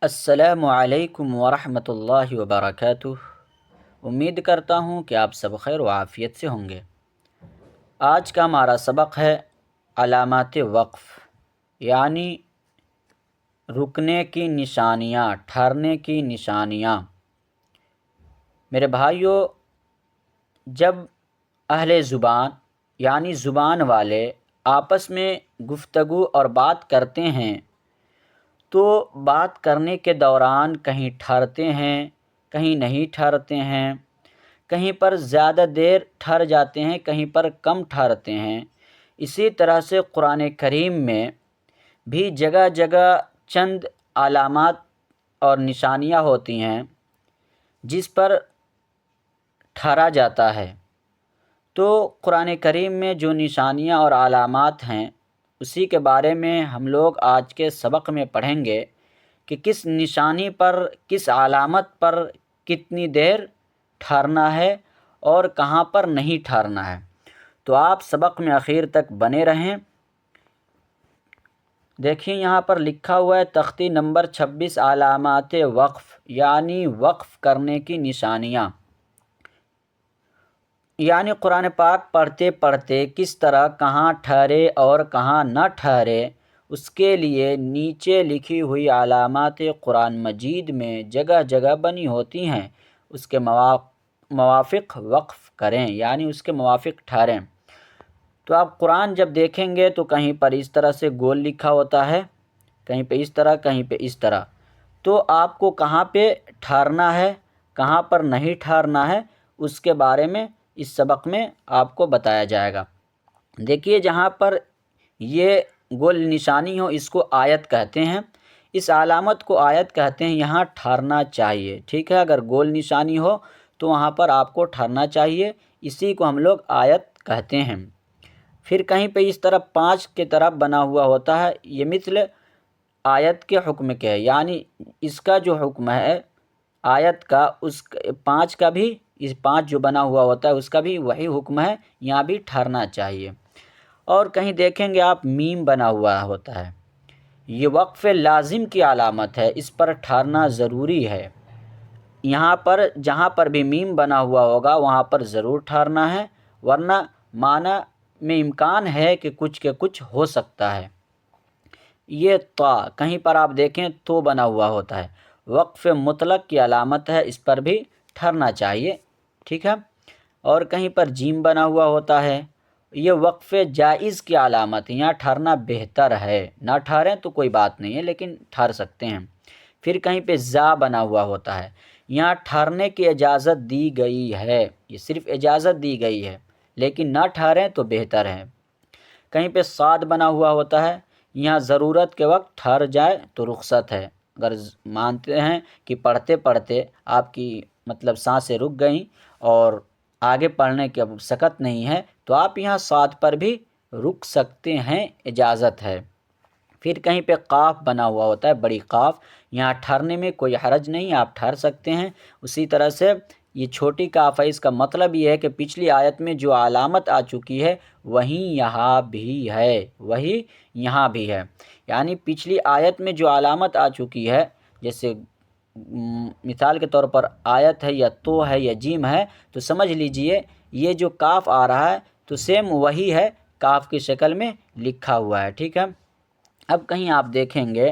السلام علیکم ورحمۃ اللہ وبرکاتہ۔ امید کرتا ہوں کہ آپ سب خیر و عافیت سے ہوں گے۔ آج کا ہمارا سبق ہے علامات وقف، یعنی رکنے کی نشانیاں، ٹھہرنے کی نشانیاں۔ میرے بھائیوں، جب اہل زبان یعنی زبان والے آپس میں گفتگو اور بات کرتے ہیں تو بات کرنے کے دوران کہیں ٹھہرتے ہیں، کہیں نہیں ٹھہرتے ہیں، کہیں پر زیادہ دیر ٹھہر جاتے ہیں، کہیں پر کم ٹھہرتے ہیں۔ اسی طرح سے قرآن کریم میں بھی جگہ جگہ چند علامات اور نشانیاں ہوتی ہیں جس پر ٹھہرا جاتا ہے۔ تو قرآن کریم میں جو نشانیاں اور علامات ہیں اسی کے بارے میں ہم لوگ آج کے سبق میں پڑھیں گے کہ کس نشانی پر، کس علامت پر کتنی دیر ٹھہرنا ہے اور کہاں پر نہیں ٹھہرنا ہے۔ تو آپ سبق میں آخر تک بنے رہیں۔ دیکھیں یہاں پر لکھا ہوا ہے تختی نمبر 26 علامات وقف، یعنی وقف کرنے کی نشانیاں۔ یعنی قرآن پاک پڑھتے پڑھتے کس طرح کہاں ٹھہرے اور کہاں نہ ٹھہرے، اس کے لیے نیچے لکھی ہوئی علامات قرآن مجید میں جگہ جگہ بنی ہوتی ہیں۔ اس کے موافق وقف کریں، یعنی اس کے موافق ٹھہریں۔ تو آپ قرآن جب دیکھیں گے تو کہیں پر اس طرح سے گول لکھا ہوتا ہے، کہیں پہ اس طرح، کہیں پہ اس طرح۔ تو آپ کو کہاں پہ ٹھہرنا ہے، کہاں پر نہیں ٹھہرنا ہے، اس کے بارے میں اس سبق میں آپ کو بتایا جائے گا۔ دیکھیے جہاں پر یہ گول نشانی ہو اس کو آیت کہتے ہیں، اس علامت کو آیت کہتے ہیں۔ یہاں ٹھہرنا چاہیے، ٹھیک ہے۔ اگر گول نشانی ہو تو وہاں پر آپ کو ٹھہرنا چاہیے، اسی کو ہم لوگ آیت کہتے ہیں۔ پھر کہیں پہ اس طرح 5 کی طرح بنا ہوا ہوتا ہے، یہ مثل آیت کے حکم کے ہے، یعنی اس کا جو حکم ہے آیت کا، اس 5 کا بھی، اس 5 جو بنا ہوا ہوتا ہے اس کا بھی وہی حکم ہے، یہاں بھی ٹھہرنا چاہیے۔ اور کہیں دیکھیں گے آپ میم بنا ہوا ہوتا ہے، یہ وقف لازم کی علامت ہے، اس پر ٹھہرنا ضروری ہے۔ یہاں پر جہاں پر بھی میم بنا ہوا ہوگا وہاں پر ضرور ٹھہرنا ہے، ورنہ معنی میں امکان ہے کہ کچھ ہو سکتا ہے۔ یہ طا، کہیں پر آپ دیکھیں تو بنا ہوا ہوتا ہے، وقف مطلق کی علامت ہے، اس پر بھی ٹھہرنا چاہیے، ٹھیک ہے۔ اور کہیں پر جیم بنا ہوا ہوتا ہے، یہ وقف جائز کی علامت ہے، یہاں ٹھہرنا بہتر ہے، نہ ٹھہریں تو کوئی بات نہیں ہے لیکن ٹھہر سکتے ہیں۔ پھر کہیں پہ زا بنا ہوا ہوتا ہے، یہاں ٹھہرنے کی اجازت دی گئی ہے، یہ صرف اجازت دی گئی ہے لیکن نہ ٹھہریں تو بہتر ہے۔ کہیں پہ صاد بنا ہوا ہوتا ہے، یہاں ضرورت کے وقت ٹھہر جائے تو رخصت ہے۔ اگر مانتے ہیں کہ پڑھتے پڑھتے آپ کی سانسیں رک گئیں اور آگے پڑھنے کی اب سکت نہیں ہے تو آپ یہاں صاد پر بھی رک سکتے ہیں، اجازت ہے۔ پھر کہیں پہ قاف بنا ہوا ہوتا ہے، بڑی قاف، یہاں ٹھہرنے میں کوئی حرج نہیں، آپ ٹھہر سکتے ہیں۔ اسی طرح سے یہ چھوٹی قاف ہے، اس کا مطلب یہ ہے کہ پچھلی آیت میں جو علامت آ چکی ہے وہی یہاں بھی ہے، وہی یہاں بھی ہے۔ یعنی پچھلی آیت میں جو علامت آ چکی ہے، جیسے مثال کے طور پر آیت ہے یا تو ہے یا جیم ہے، تو سمجھ لیجئے یہ جو کاف آ رہا ہے تو سیم وہی ہے، کاف کی شکل میں لکھا ہوا ہے، ٹھیک ہے۔ اب کہیں آپ دیکھیں گے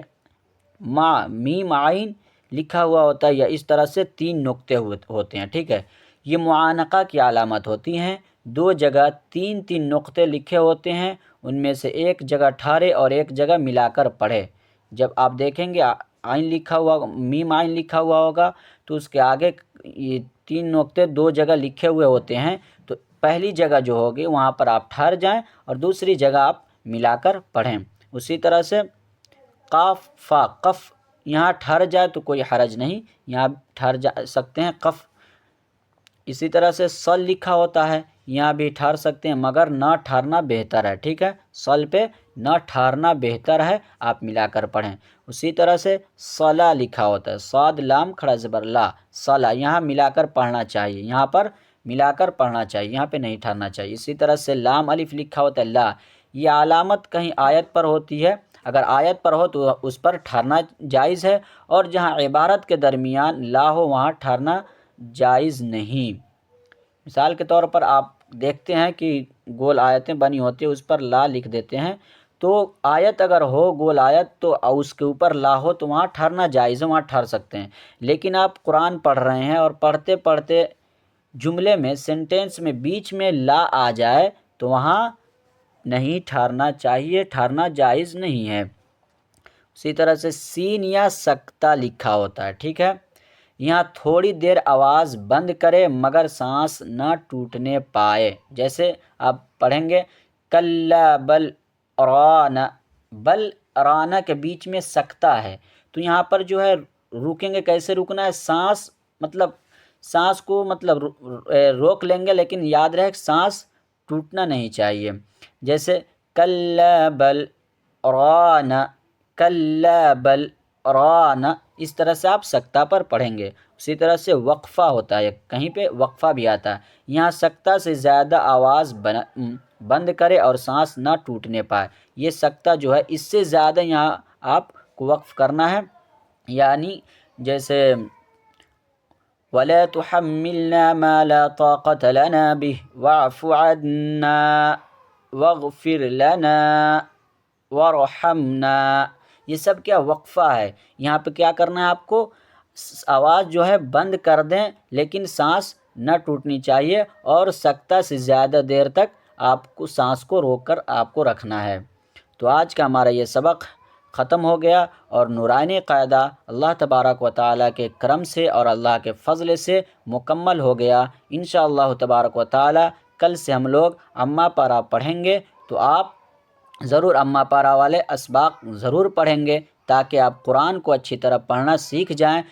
میم عین لکھا ہوا ہوتا ہے، یا اس طرح سے 3 نقطے ہوتے ہیں، ٹھیک ہے۔ یہ معانقہ کی علامت ہوتی ہیں، 2 جگہ 3 نقطے لکھے ہوتے ہیں، ان میں سے ایک جگہ ٹھہرے اور ایک جگہ ملا کر پڑھے۔ جب آپ دیکھیں گے عین لکھا ہوا، میم عین لکھا ہوا ہوگا تو اس کے آگے یہ 3 نقطے 2 جگہ لکھے ہوئے ہوتے ہیں، تو پہلی جگہ جو ہوگی وہاں پر آپ ٹھہر جائیں اور دوسری جگہ آپ ملا کر پڑھیں۔ اسی طرح سے قاف فا قف، یہاں ٹھہر جائے تو کوئی حرج نہیں، یہاں ٹھہر جا سکتے ہیں، قف۔ اسی طرح سے صل لکھا ہوتا ہے، یہاں بھی ٹھہر سکتے ہیں مگر نہ ٹھہرنا بہتر ہے، ٹھیک ہے۔ صل پہ نہ ٹھہرنا بہتر ہے، آپ ملا کر پڑھیں۔ اسی طرح سے صلا لکھا ہوتا ہے، صاد لام کھڑا زبر لا، صلا، یہاں ملا کر پڑھنا چاہیے، یہاں پر ملا کر پڑھنا چاہیے، یہاں پہ نہیں ٹھہرنا چاہیے۔ اسی طرح سے لام الف لکھا ہوتا ہے لا، یہ علامت کہیں آیت پر ہوتی ہے، اگر آیت پر ہو تو اس پر ٹھہرنا جائز ہے، اور جہاں عبارت کے درمیان لا ہو وہاں ٹھہرنا جائز نہیں۔ مثال کے طور پر آپ دیکھتے ہیں کہ گول آیتیں بنی ہوتی ہیں، اس پر لا لکھ دیتے ہیں، تو آیت اگر ہو گول آیت تو اس کے اوپر لا ہو تو وہاں ٹھہرنا جائز ہے، وہاں ٹھہر سکتے ہیں۔ لیکن آپ قرآن پڑھ رہے ہیں اور پڑھتے پڑھتے جملے میں سینٹینس میں بیچ میں لا آ جائے تو وہاں نہیں ٹھہرنا چاہیے، ٹھہرنا جائز نہیں ہے۔ اسی طرح سے سین یا سکتہ لکھا ہوتا ہے، ٹھیک ہے، یہاں تھوڑی دیر آواز بند کرے مگر سانس نہ ٹوٹنے پائے۔ جیسے آپ پڑھیں گے کلا بل ران، بل رانا کے بیچ میں سکتہ ہے، تو یہاں پر جو ہے رکیں گے، کیسے رکنا ہے، سانس کو روک لیں گے، لیکن یاد رہے سانس ٹوٹنا نہیں چاہیے۔ جیسے کلا بل ران، کلا بل ران، اس طرح سے آپ سکتہ پر پڑھیں گے۔ اسی طرح سے وقفہ ہوتا ہے، کہیں پہ وقفہ بھی آتا ہے، یہاں سکتہ سے زیادہ آواز بند کرے اور سانس نہ ٹوٹنے پائے، یہ سکتہ جو ہے اس سے زیادہ یہاں آپ کو وقف کرنا ہے، یعنی جیسے وَلَا تُحَمِّلْنَا مَا لَا طَاقَةَ لَنَا بِهِ وَاعْفُ عَنَّا وَاغْفِرْ لَنَا وَارْحَمْنَا، یہ سب کیا وقفہ ہے۔ یہاں پہ کیا کرنا ہے آپ کو، آواز جو ہے بند کر دیں لیکن سانس نہ ٹوٹنی چاہیے، اور سکتہ سے زیادہ دیر تک آپ کو سانس کو روک کر آپ کو رکھنا ہے۔ تو آج کا ہمارا یہ سبق ختم ہو گیا، اور نورانی قاعدہ اللہ تبارک و تعالیٰ کے کرم سے اور اللہ کے فضل سے مکمل ہو گیا۔ انشاءاللہ تبارک و تعالیٰ کل سے ہم لوگ اماں پارا پڑھیں گے، تو آپ ضرور اماں پارا والے اسباق ضرور پڑھیں گے، تاکہ آپ قرآن کو اچھی طرح پڑھنا سیکھ جائیں،